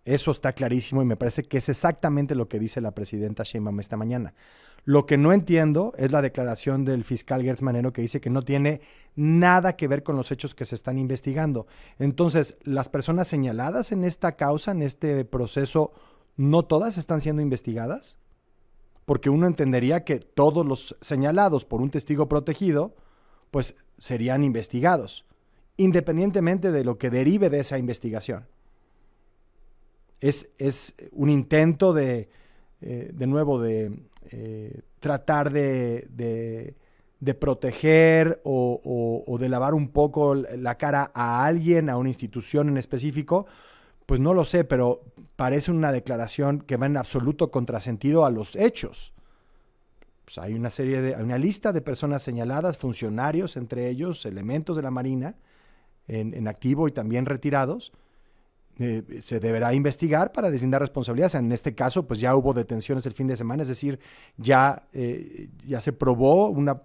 Eso está clarísimo y me parece que es exactamente lo que dice la presidenta Sheinbaum esta mañana. Lo que no entiendo es la declaración del fiscal Gertz Manero que dice que no tiene nada que ver con los hechos que se están investigando. Entonces, las personas señaladas en esta causa, en este proceso, ¿no todas están siendo investigadas? Porque uno entendería que todos los señalados por un testigo protegido, pues serían investigados, independientemente de lo que derive de esa investigación. Es un intento de nuevo, tratar de proteger o de lavar un poco la cara a alguien, a una institución en específico. Pues no lo sé, pero parece una declaración que va en absoluto contrasentido a los hechos. Pues hay hay una lista de personas señaladas, funcionarios, entre ellos elementos de la Marina, en activo y también retirados. Se deberá investigar para deslindar responsabilidades. En este caso, pues ya hubo detenciones el fin de semana, es decir, ya se probó una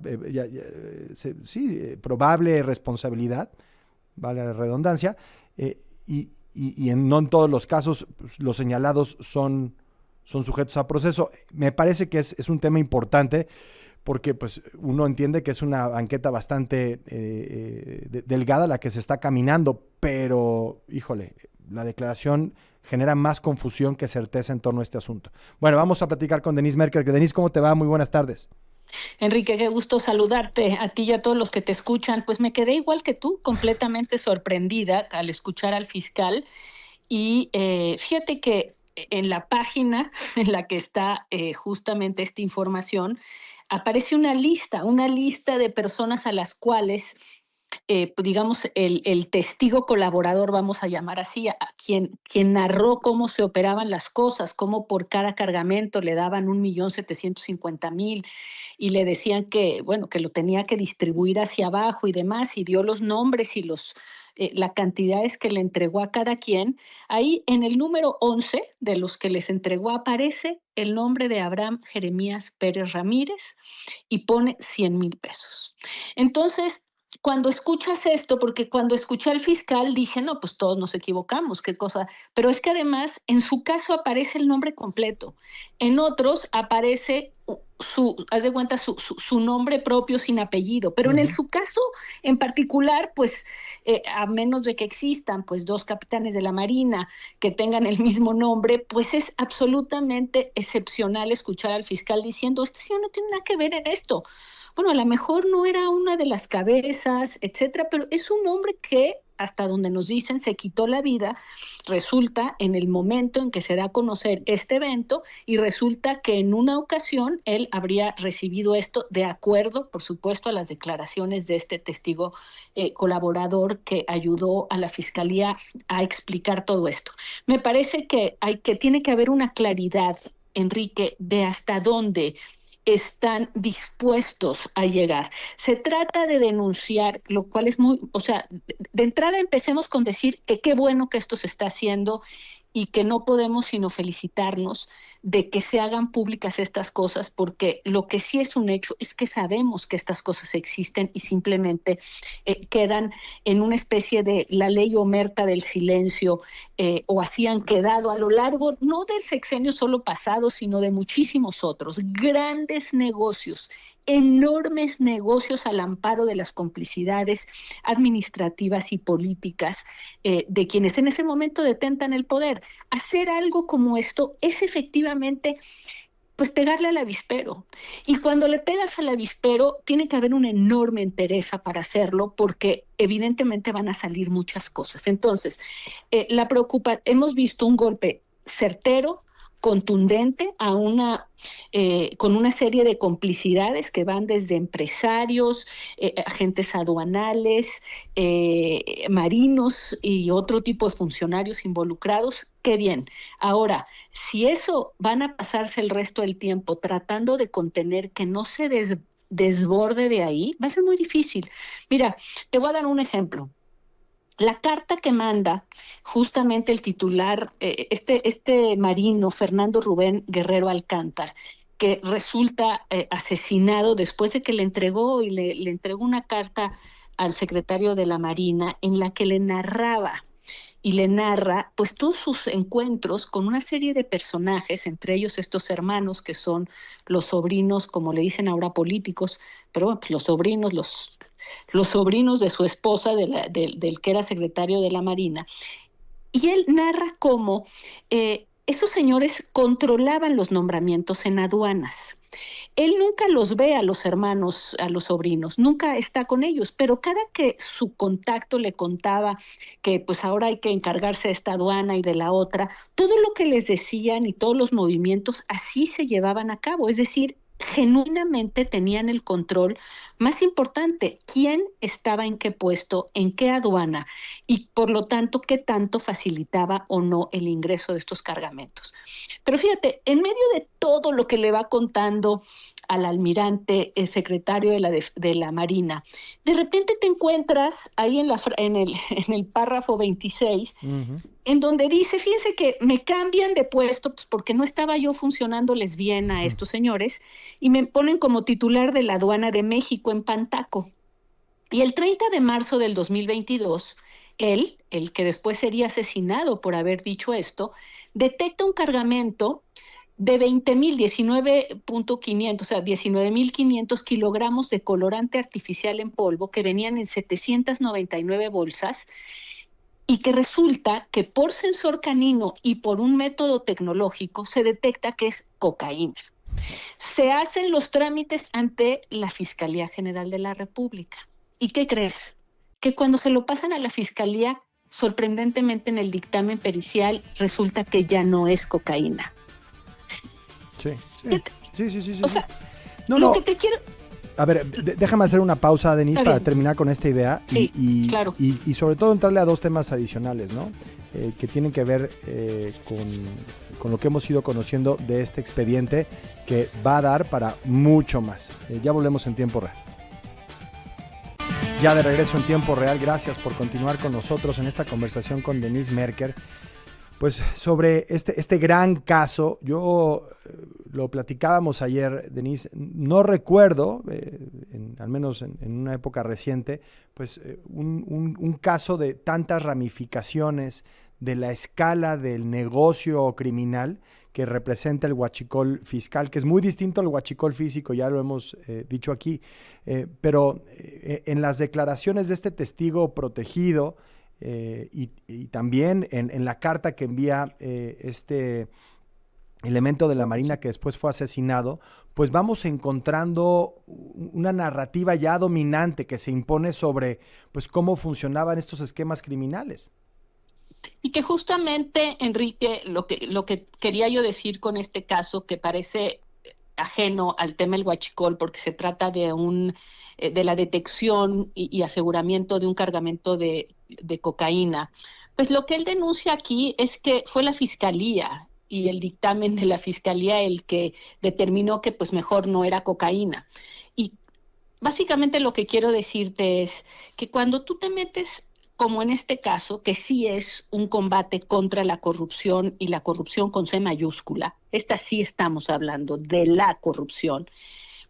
probable responsabilidad, vale la redundancia, no en todos los casos pues, los señalados son sujetos a proceso. Me parece que es un tema importante porque pues uno entiende que es una banqueta bastante delgada la que se está caminando, pero híjole, la declaración genera más confusión que certeza en torno a este asunto. Bueno, vamos a platicar con Denise Merker. Denise, ¿cómo te va? Muy buenas tardes. Enrique, qué gusto saludarte a ti y a todos los que te escuchan. Pues me quedé igual que tú, completamente sorprendida al escuchar al fiscal. Y fíjate que en la página en la que está justamente esta información, aparece una lista de personas a las cuales, pues, digamos, el testigo colaborador, vamos a llamar así, a quien narró cómo se operaban las cosas, cómo por cada cargamento le daban 1.750.000 y le decían que, bueno, que lo tenía que distribuir hacia abajo y demás, y dio los nombres y las cantidades que le entregó a cada quien. Ahí en el número 11 de los que les entregó aparece el nombre de Abraham Jeremías Pérez Ramírez y pone 100.000 pesos. Entonces, cuando escuchas esto, porque cuando escuché al fiscal dije, no, pues todos nos equivocamos, qué cosa, pero es que además en su caso aparece el nombre completo, en otros aparece haz de cuenta, su nombre propio sin apellido, pero en Uh-huh. su caso en particular, pues a menos de que existan pues dos capitanes de la Marina que tengan el mismo nombre, pues es absolutamente excepcional escuchar al fiscal diciendo, este señor no tiene nada que ver en esto. Bueno, a lo mejor no era una de las cabezas, etcétera, pero es un hombre que, hasta donde nos dicen, se quitó la vida, resulta en el momento en que se da a conocer este evento, y resulta que en una ocasión él habría recibido esto de acuerdo, por supuesto, a las declaraciones de este testigo colaborador que ayudó a la fiscalía a explicar todo esto. Me parece que tiene que haber una claridad, Enrique, de hasta dónde están dispuestos a llegar. Se trata de denunciar, lo cual es muy, o sea, de entrada empecemos con decir que qué bueno que esto se está haciendo y que no podemos sino felicitarnos de que se hagan públicas estas cosas, porque lo que sí es un hecho es que sabemos que estas cosas existen y simplemente quedan en una especie de la ley omerta del silencio, o así han quedado a lo largo, no del sexenio solo pasado, sino de muchísimos otros, grandes negocios, enormes negocios al amparo de las complicidades administrativas y políticas de quienes en ese momento detentan el poder. Hacer algo como esto es efectivamente pues pegarle al avispero. Y cuando le pegas al avispero, tiene que haber una enorme entereza para hacerlo, porque evidentemente van a salir muchas cosas. Entonces, hemos visto un golpe certero, contundente, con una serie de complicidades que van desde empresarios, agentes aduanales, marinos y otro tipo de funcionarios involucrados. Qué bien. Ahora, si eso van a pasarse el resto del tiempo tratando de contener que no se desborde de ahí, va a ser muy difícil. Mira, te voy a dar un ejemplo. La carta que manda justamente el titular, este marino, Fernando Rubén Guerrero Alcántar, que resulta asesinado después de que le entregó una carta al secretario de la Marina en la que le narraba y le narra pues todos sus encuentros con una serie de personajes, entre ellos estos hermanos que son los sobrinos, como le dicen ahora políticos, pero bueno, pues los sobrinos de su esposa, del que era secretario de la Marina. Y él narra cómo esos señores controlaban los nombramientos en aduanas. Él nunca los ve a los hermanos, a los sobrinos, nunca está con ellos, pero cada que su contacto le contaba que pues ahora hay que encargarse de esta aduana y de la otra, todo lo que les decían y todos los movimientos así se llevaban a cabo, es decir, genuinamente tenían el control más importante, quién estaba en qué puesto, en qué aduana y por lo tanto qué tanto facilitaba o no el ingreso de estos cargamentos. Pero fíjate, en medio de todo lo que le va contando al almirante, el secretario de la Marina, de repente te encuentras ahí en el párrafo 26, en donde dice, fíjense que me cambian de puesto pues porque no estaba yo funcionándoles bien a estos señores y me ponen como titular de la aduana de México en Pantaco. Y el 30 de marzo del 2022, él, el que después sería asesinado por haber dicho esto, detecta un cargamento de 20,000, 19,500, o sea, 19,500 kilogramos de colorante artificial en polvo que venían en 799 bolsas y que resulta que por sensor canino y por un método tecnológico se detecta que es cocaína. Se hacen los trámites ante la Fiscalía General de la República. ¿Y qué crees? Que cuando se lo pasan a la Fiscalía, sorprendentemente en el dictamen pericial resulta que ya no es cocaína. Sí. O sea, no, lo no. que te quiero... A ver, déjame hacer una pausa, Denise, para terminar con esta idea. Sí, claro. Y sobre todo entrarle a dos temas adicionales, ¿no? Que tienen que ver con lo que hemos ido conociendo de este expediente que va a dar para mucho más. Ya volvemos en tiempo real. Ya de regreso en tiempo real, gracias por continuar con nosotros en esta conversación con Denise Merker. Pues sobre este gran caso, yo lo platicábamos ayer, Denise, no recuerdo, al menos en una época reciente, pues un caso de tantas ramificaciones de la escala del negocio criminal que representa el huachicol fiscal, que es muy distinto al huachicol físico, ya lo hemos dicho aquí, pero en las declaraciones de este testigo protegido, y también en la carta que envía este elemento de la Marina que después fue asesinado, pues vamos encontrando una narrativa ya dominante que se impone sobre pues cómo funcionaban estos esquemas criminales. Y que justamente, Enrique, lo que quería yo decir con este caso, que parece ajeno al tema del huachicol, porque se trata de la detección y aseguramiento de un cargamento de cocaína, pues lo que él denuncia aquí es que fue la fiscalía y el dictamen de la fiscalía el que determinó que pues mejor no era cocaína. Y básicamente lo que quiero decirte es que cuando tú te metes, como en este caso, que sí es un combate contra la corrupción y la corrupción con C mayúscula, esta sí estamos hablando de la corrupción,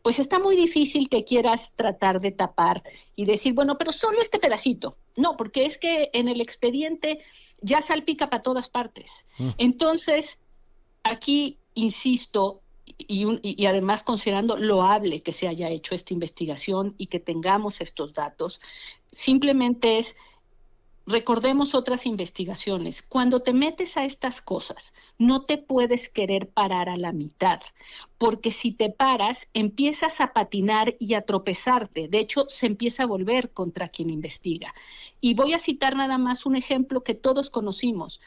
pues está muy difícil que quieras tratar de tapar y decir, bueno, pero solo este pedacito. No, porque es que en el expediente ya salpica para todas partes. Entonces, aquí, insisto, y además considerando loable que se haya hecho esta investigación y que tengamos estos datos, simplemente es... Recordemos otras investigaciones. Cuando te metes a estas cosas, no te puedes querer parar a la mitad, porque si te paras, empiezas a patinar y a tropezarte. De hecho, se empieza a volver contra quien investiga. Y voy a citar nada más un ejemplo que todos conocimos.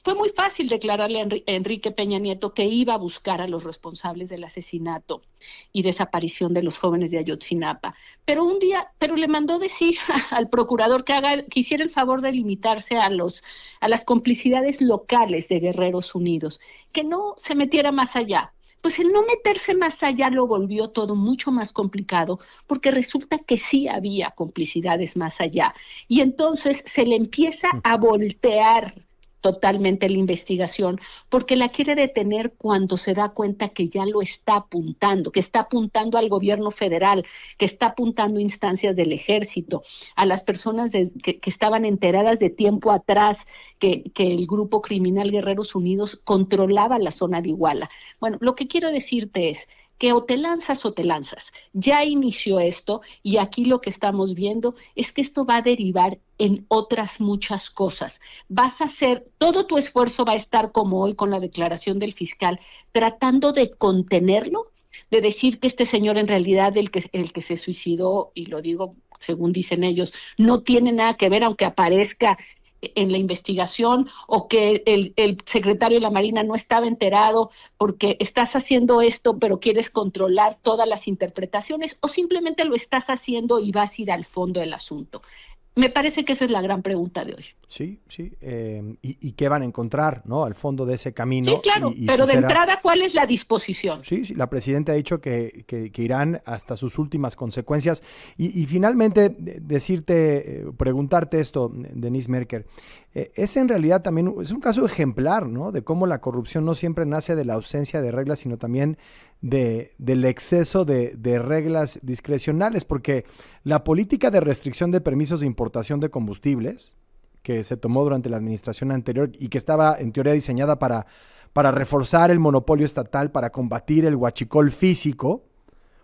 Fue muy fácil declararle a Enrique Peña Nieto que iba a buscar a los responsables del asesinato y desaparición de los jóvenes de Ayotzinapa. Pero le mandó decir al procurador que hiciera el favor de limitarse a las complicidades locales de Guerreros Unidos, que no se metiera más allá. Pues el no meterse más allá lo volvió todo mucho más complicado, porque resulta que sí había complicidades más allá. Y entonces se le empieza a voltear totalmente la investigación, porque la quiere detener cuando se da cuenta que ya lo está apuntando, que está apuntando al gobierno federal, que está apuntando a instancias del ejército, a las personas que estaban enteradas de tiempo atrás que el grupo criminal Guerreros Unidos controlaba la zona de Iguala. Bueno, lo que quiero decirte es que o te lanzas o te lanzas. Ya inició esto y aquí lo que estamos viendo es que esto va a derivar en otras muchas cosas. Vas a hacer, todo tu esfuerzo va a estar como hoy con la declaración del fiscal, tratando de contenerlo, de decir que este señor en realidad el que se suicidó, y lo digo según dicen ellos, no tiene nada que ver, aunque aparezca en la investigación, o que el secretario de la Marina no estaba enterado porque estás haciendo esto pero quieres controlar todas las interpretaciones, o simplemente lo estás haciendo y vas a ir al fondo del asunto. Me parece que esa es la gran pregunta de hoy. Sí, sí. ¿Y qué van a encontrar, ¿no? Al fondo de ese camino? Sí, claro, y pero si de será... entrada, ¿cuál es la disposición? Sí, sí, la presidenta ha dicho que irán hasta sus últimas consecuencias. Y finalmente, decirte, preguntarte esto, Denise Merker, es en realidad también, es un caso ejemplar, ¿no? De cómo la corrupción no siempre nace de la ausencia de reglas, sino también del exceso de reglas discrecionales, porque la política de restricción de permisos de importación de combustibles, que se tomó durante la administración anterior y que estaba en teoría diseñada para reforzar el monopolio estatal, para combatir el huachicol físico,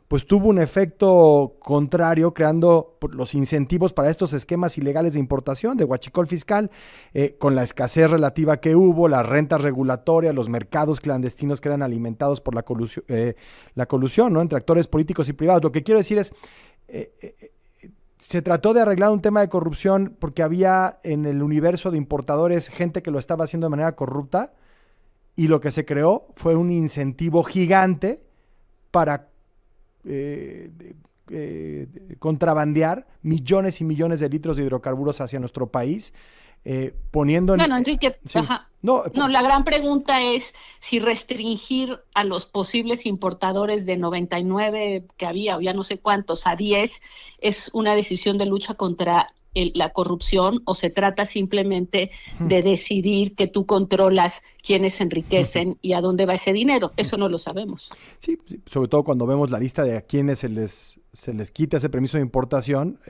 pues tuvo un efecto contrario, creando los incentivos para estos esquemas ilegales de importación de huachicol fiscal, con la escasez relativa que hubo, las rentas regulatorias, los mercados clandestinos que eran alimentados por la colusión, ¿no? Entre actores políticos y privados. Lo que quiero decir es, se trató de arreglar un tema de corrupción porque había en el universo de importadores gente que lo estaba haciendo de manera corrupta, y lo que se creó fue un incentivo gigante para contrabandear millones y millones de litros de hidrocarburos hacia nuestro país, poniendo en... Bueno, Enrique, sí, ajá. No, la gran pregunta es si restringir a los posibles importadores de 99 que había, o ya no sé cuántos, a 10, es una decisión de lucha contra la corrupción, o se trata simplemente de decidir que tú controlas quiénes se enriquecen y a dónde va ese dinero. Eso no lo sabemos. Sí, sobre todo cuando vemos la lista de a quienes se les quita ese permiso de importación,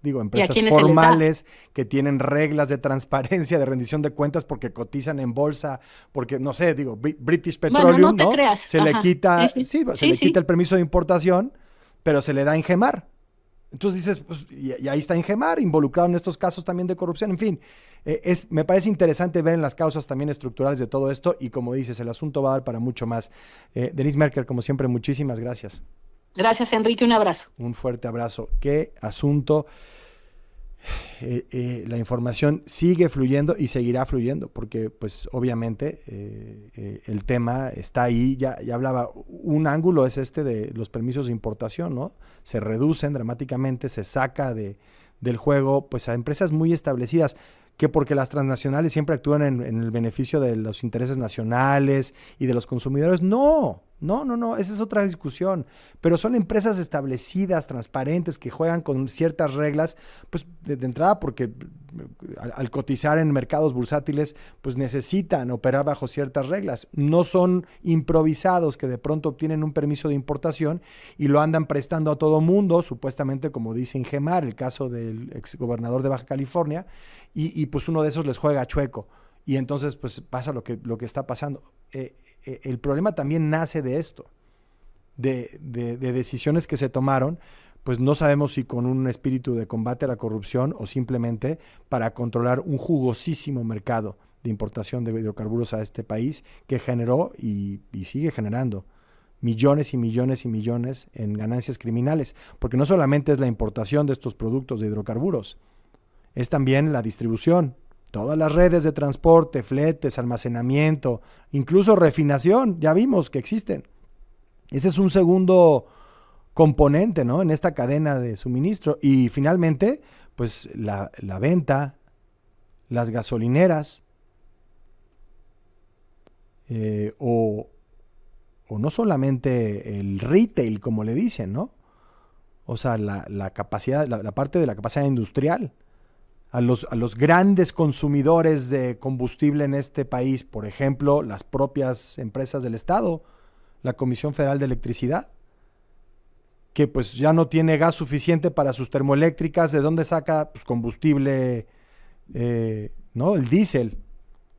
empresas formales que tienen reglas de transparencia, de rendición de cuentas porque cotizan en bolsa, porque, no sé, British Petroleum, bueno, no te creas. Se le quita, quita el permiso de importación, pero se le da en Gemar. Entonces dices, pues, y ahí está Ingemar involucrado en estos casos también de corrupción. En fin, me parece interesante ver en las causas también estructurales de todo esto, y como dices, el asunto va a dar para mucho más. Denise Merker, como siempre, muchísimas gracias. Gracias, Enrique, un abrazo. Un fuerte abrazo. Qué asunto. La información sigue fluyendo y seguirá fluyendo, porque pues obviamente el tema está ahí. Ya hablaba, un ángulo es este de los permisos de importación, ¿no? Se reducen dramáticamente, se saca del juego pues a empresas muy establecidas, que porque las transnacionales siempre actúan en el beneficio de los intereses nacionales y de los consumidores. No, esa es otra discusión, pero son empresas establecidas, transparentes, que juegan con ciertas reglas, pues de entrada porque al cotizar en mercados bursátiles, pues necesitan operar bajo ciertas reglas. No son improvisados que de pronto obtienen un permiso de importación y lo andan prestando a todo mundo, supuestamente, como dice Ingemar, el caso del exgobernador de Baja California, y pues uno de esos les juega chueco, y entonces pues pasa lo que está pasando. El problema también nace de esto, de decisiones que se tomaron, pues no sabemos si con un espíritu de combate a la corrupción o simplemente para controlar un jugosísimo mercado de importación de hidrocarburos a este país, que generó y sigue generando millones y millones y millones en ganancias criminales, porque no solamente es la importación de estos productos de hidrocarburos, es también la distribución, todas las redes de transporte, fletes, almacenamiento, incluso refinación, ya vimos que existen. Ese es un segundo componente, ¿no?, en esta cadena de suministro. Y finalmente, pues la venta, las gasolineras, o no solamente el retail, como le dicen, ¿no? O sea, la capacidad, la parte de la capacidad industrial. a los grandes consumidores de combustible en este país, por ejemplo, las propias empresas del Estado, la Comisión Federal de Electricidad, que pues ya no tiene gas suficiente para sus termoeléctricas. ¿De dónde saca? Pues combustible, ¿no? El diésel.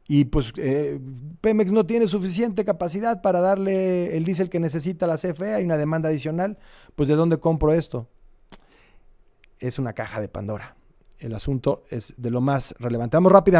Y pues Pemex no tiene suficiente capacidad para darle el diésel que necesita la CFE, hay una demanda adicional. Pues ¿de dónde compro esto? Es una caja de Pandora. El asunto es de lo más relevante. Vamos rápidamente.